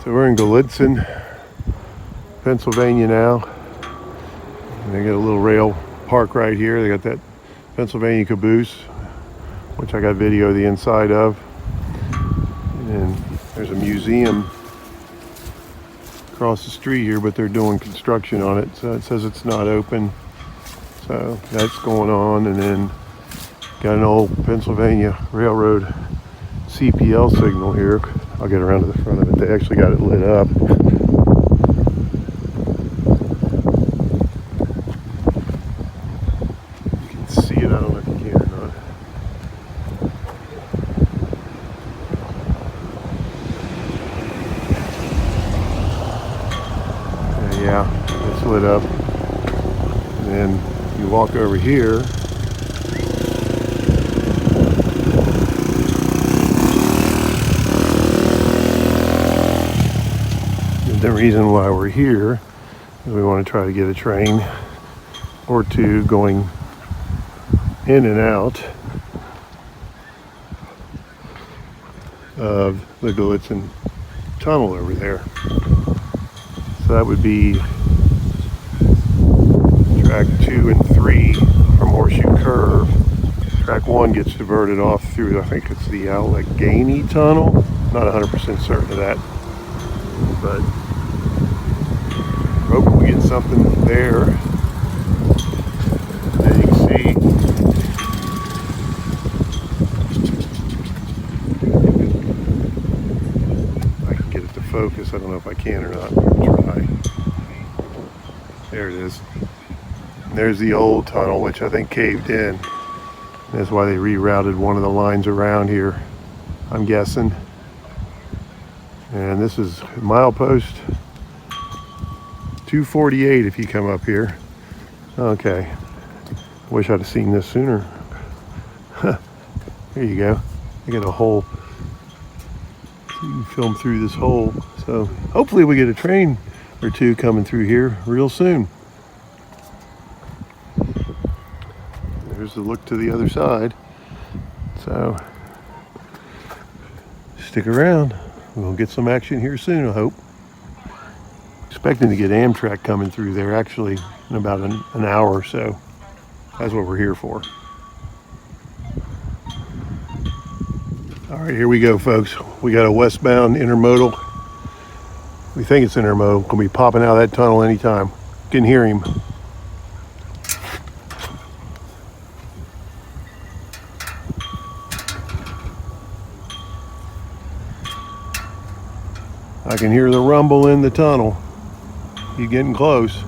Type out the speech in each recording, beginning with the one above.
So we're in Gallitzin, Pennsylvania now. And they got a little rail park right here. They got that Pennsylvania Caboose, which I got video of the inside of. And there's a museum across the street here, but they're doing construction on it. So it says it's not open. So that's going on. And then got an old Pennsylvania Railroad CPL signal here. I'll get around to the front of it. They actually got it lit up. You can see it. I don't know if you can or not. Yeah, it's lit up. And then you walk over here. The reason why we're here is we want to try to get a train or two going in and out of the Gallitzin tunnel over there. So that would be track 2 and 3 from Horseshoe Curve. Track 1 gets diverted off through, I think it's the Allegheny tunnel. Not 100% certain of that, but hope we get something there. As you can see, I can get it to focus. I don't know if I can or not. I'll try. There it is. And there's the old tunnel, which I think caved in. That's why they rerouted one of the lines around here, I'm guessing. And this is milepost 248 if you come up here. Okay. Wish I'd have seen this sooner. There you go. I got a hole. So you can film through this hole. So hopefully we get a train or two coming through here real soon. There's the look to the other side. So stick around. We'll get some action here soon, I hope. Expecting to get Amtrak coming through there actually in about an hour or so. That's what we're here for. All right, here we go, folks. We got a westbound intermodal. We think it's intermodal. Gonna be popping out of that tunnel anytime. Can hear him. I can hear the rumble in the tunnel. He's getting close.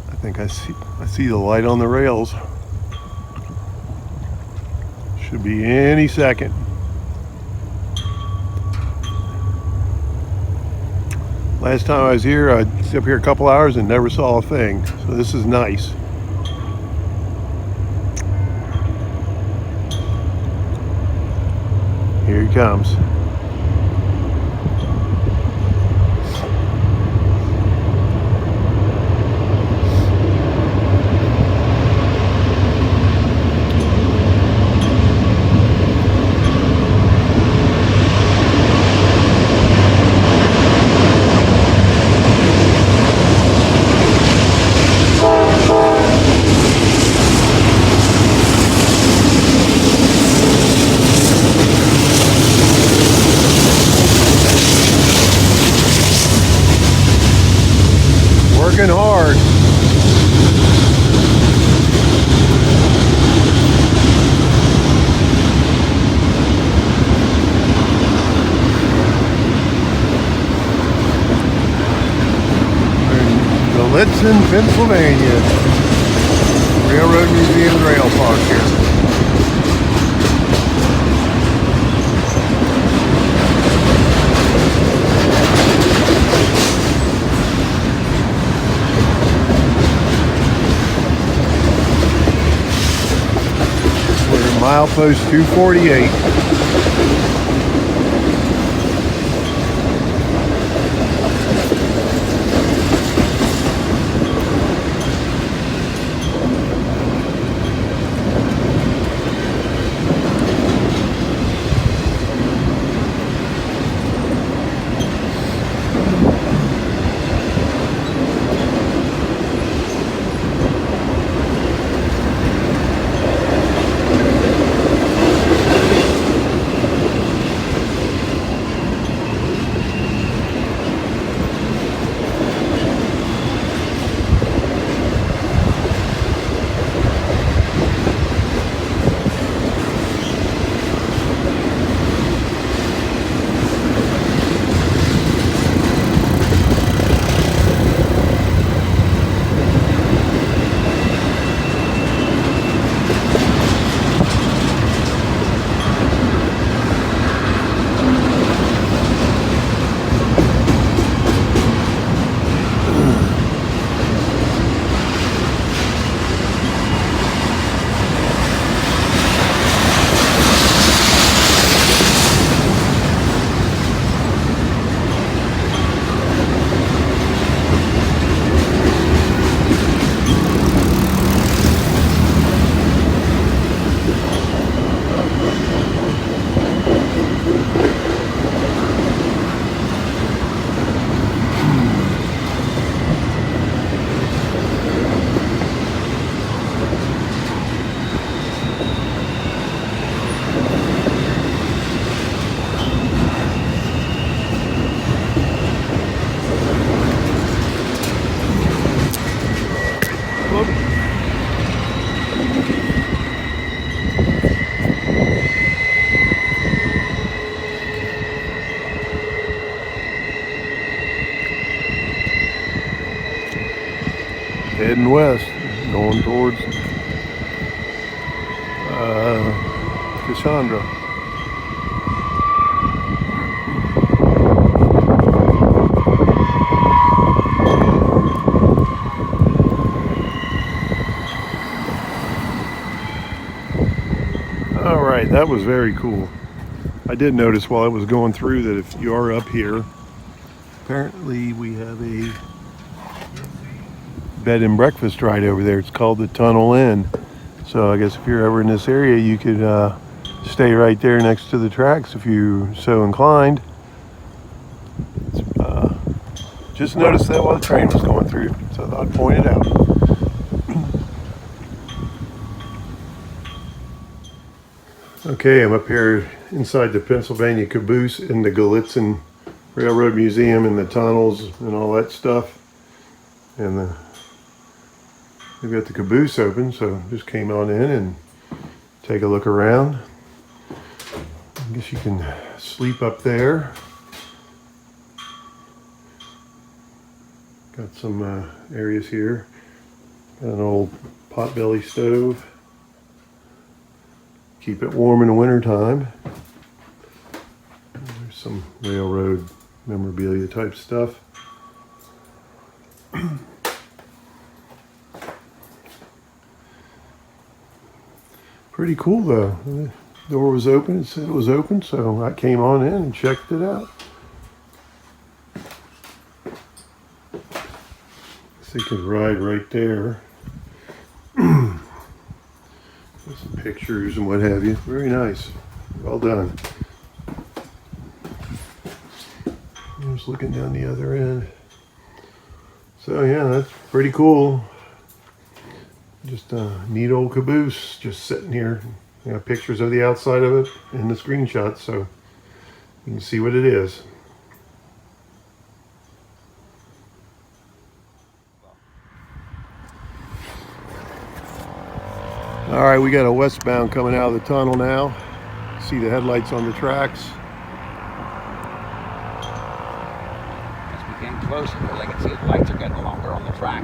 I think I see the light on the rails. Should be any second. Last time I was here, I was up here a couple hours and never saw a thing. So this is nice. Here he comes. Gallitzin, Pennsylvania. Railroad Museum and Rail Park here. We're at milepost 248. Heading west, going towards Cassandra. All right, that was very cool. I did notice while I was going through that if you are up here, apparently we have a bed and breakfast right over there. It's called the Tunnel Inn. So I guess if you're ever in this area, you could stay right there next to the tracks if you're so inclined. Just noticed that while the train was going through, so I thought I'd point it out. Okay, I'm up here inside the Pennsylvania Caboose in the Gallitzin Railroad Museum and the tunnels and all that stuff. And we've got the caboose open, so just came on in and take a look around. I guess you can sleep up there. Got some areas here. Got an old potbelly stove. Keep it warm in the winter time. There's some railroad memorabilia type stuff. Pretty cool though. The door was open, it said it was open, so I came on in and checked it out. So you can ride right there. Some pictures and what have you. Very nice. Well done. Just looking down the other end. So yeah, that's pretty cool. Just a neat old caboose just sitting here. You know, pictures of the outside of it and the screenshots, so you can see what it is. All right, we got a westbound coming out of the tunnel now. See the headlights on the tracks. Yes, we can. closer because I can see the lights are getting longer on the track.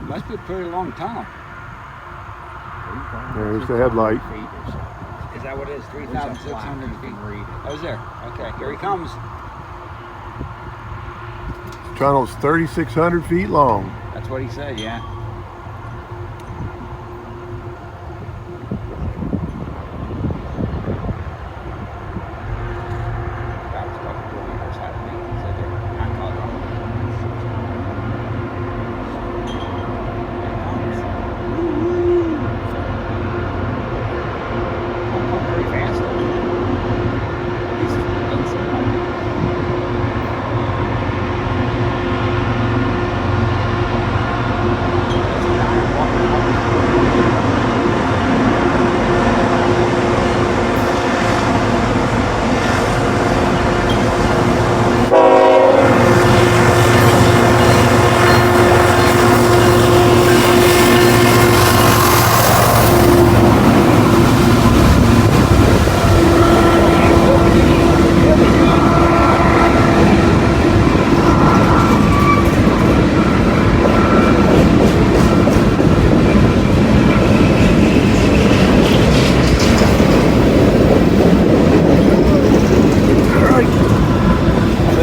Must be a pretty long tunnel. There's the headlight. Is that what it is? 3,600 feet. Oh, is there? Okay, here he comes. The tunnel's 3,600 feet long. That's what he said, yeah.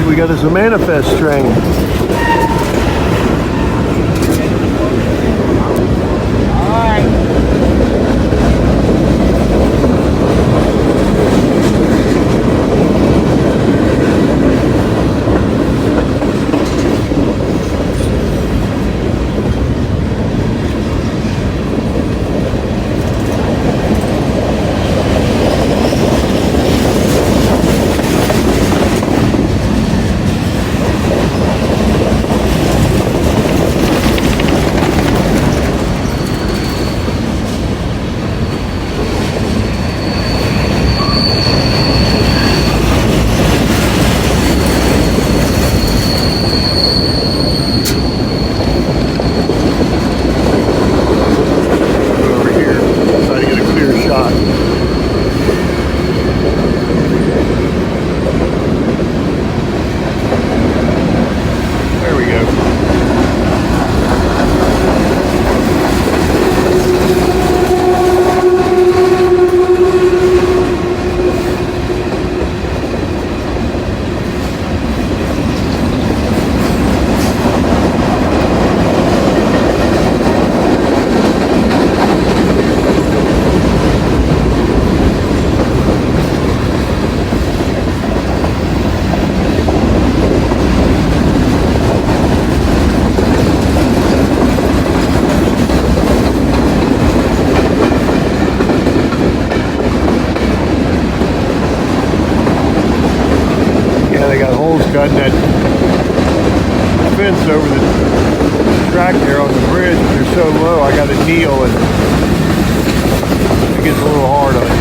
We got us a manifest train. All right. Cutting that fence over the track there on the bridge. They're so low, I got to kneel, and it gets a little hard on you.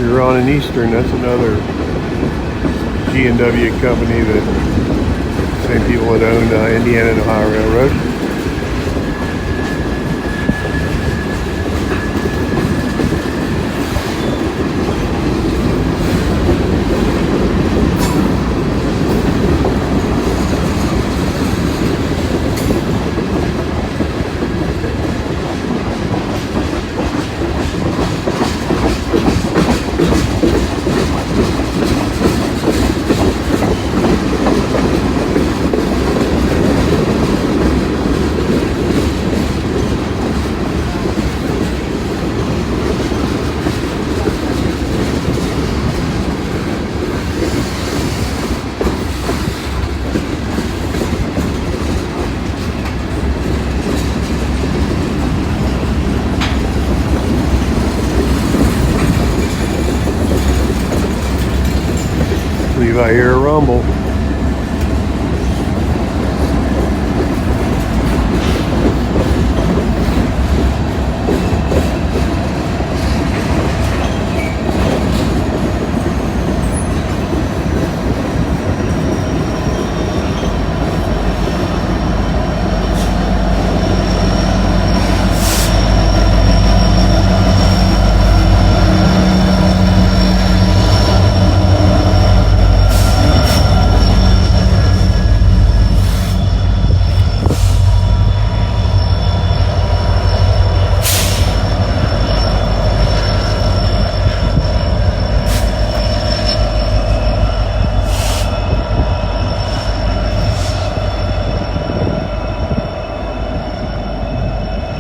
Huron and Eastern, that's another G&W company, that same people that own Indiana and Ohio Railroad. I hear a rumble.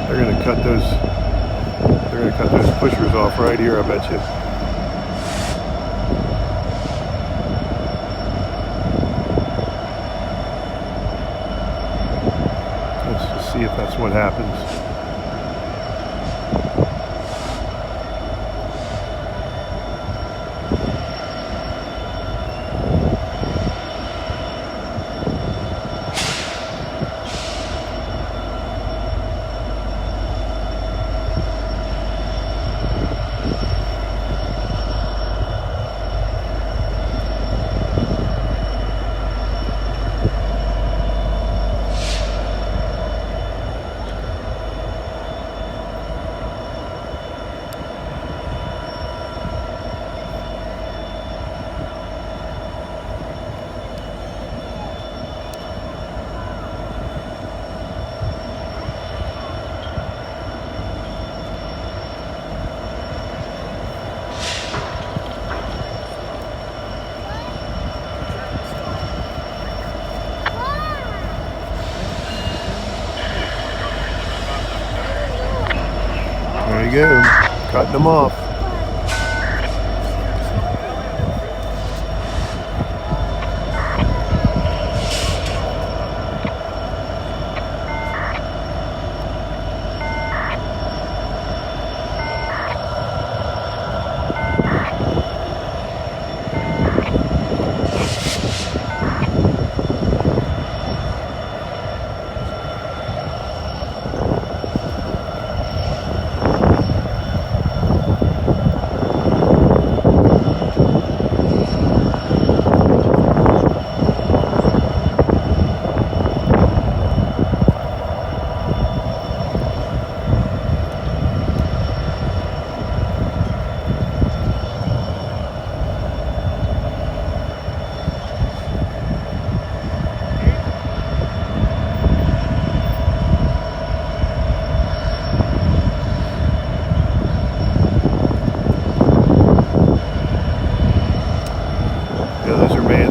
They're gonna cut those pushers off right here, I bet you. Let's just see if that's what happens. There you go, cutting them off.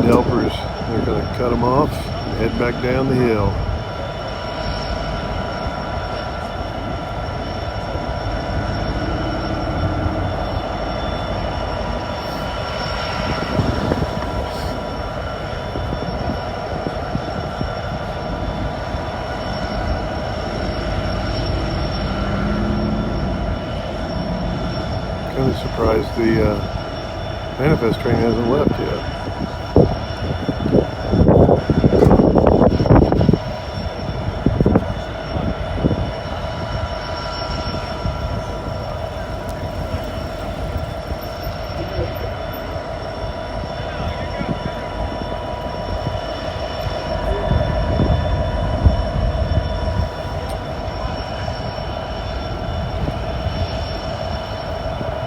Helpers, they're going to cut them off and head back down the hill. Kind of surprised the manifest train hasn't left yet.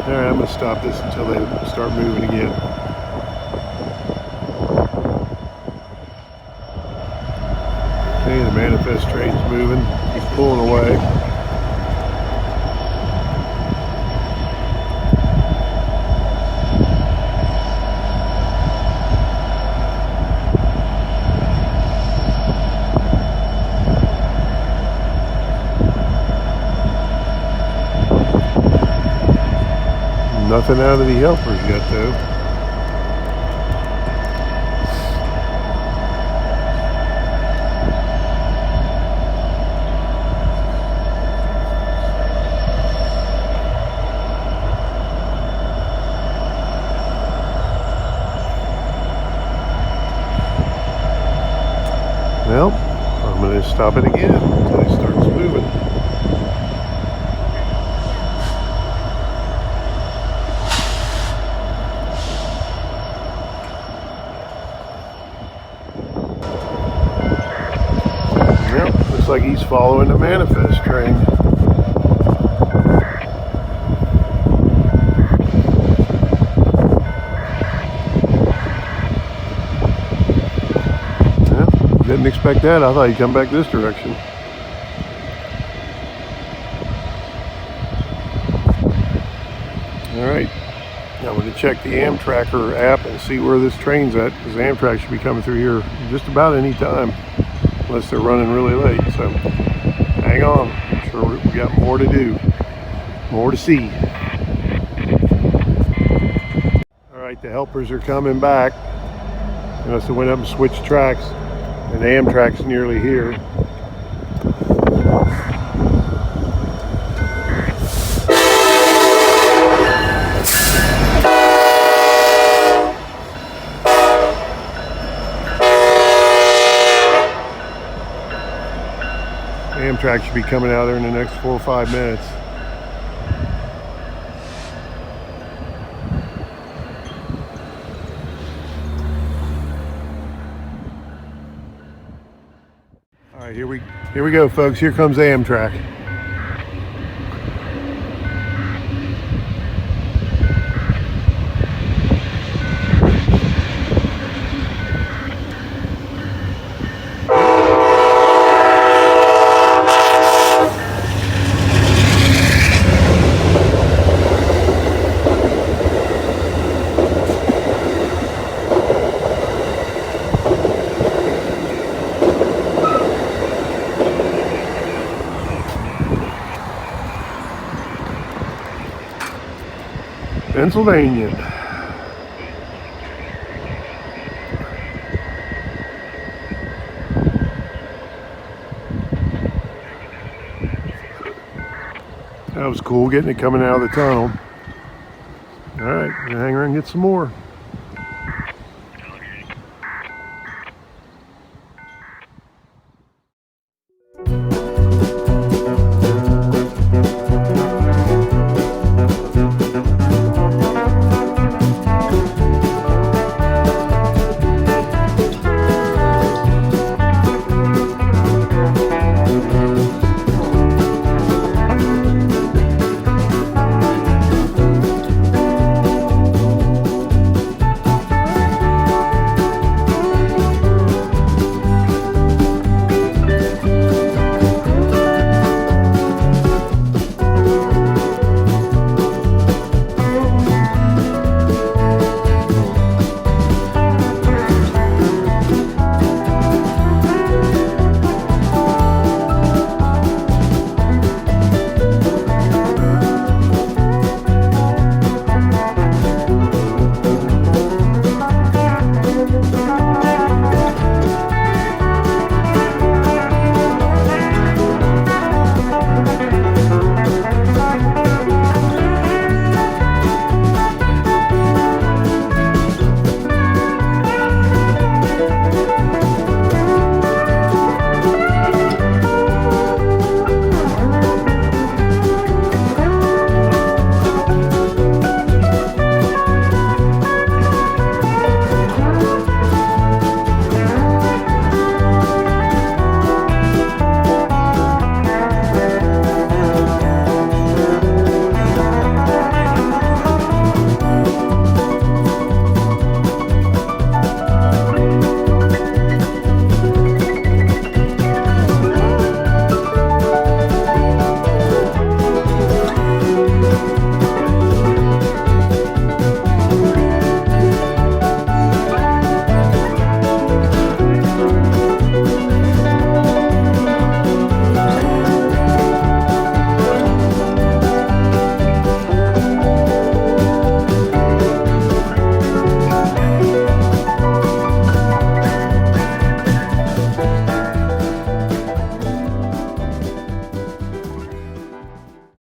All right, I'm gonna stop this until they start moving again. Okay, the manifest train's moving. He's pulling away. Nothing out of the helpers yet, though. Well, I'm going to stop it again until it starts moving. Well, looks like he's following the manifest train. Didn't expect that. I thought he'd come back this direction. All right, now I'm going to check the Amtrak app and see where this train's at, because Amtrak should be coming through here just about any time, unless they're running really late. So hang on, I'm sure we got more to do, more to see. All right, the helpers are coming back. They must have went up and switched tracks. And Amtrak's nearly here. Amtrak should be coming out there in the next 4 or 5 minutes. All right, here we go, folks. Here comes Amtrak. Pennsylvania. That was cool, getting it coming out of the tunnel. All right, hang around and get some more.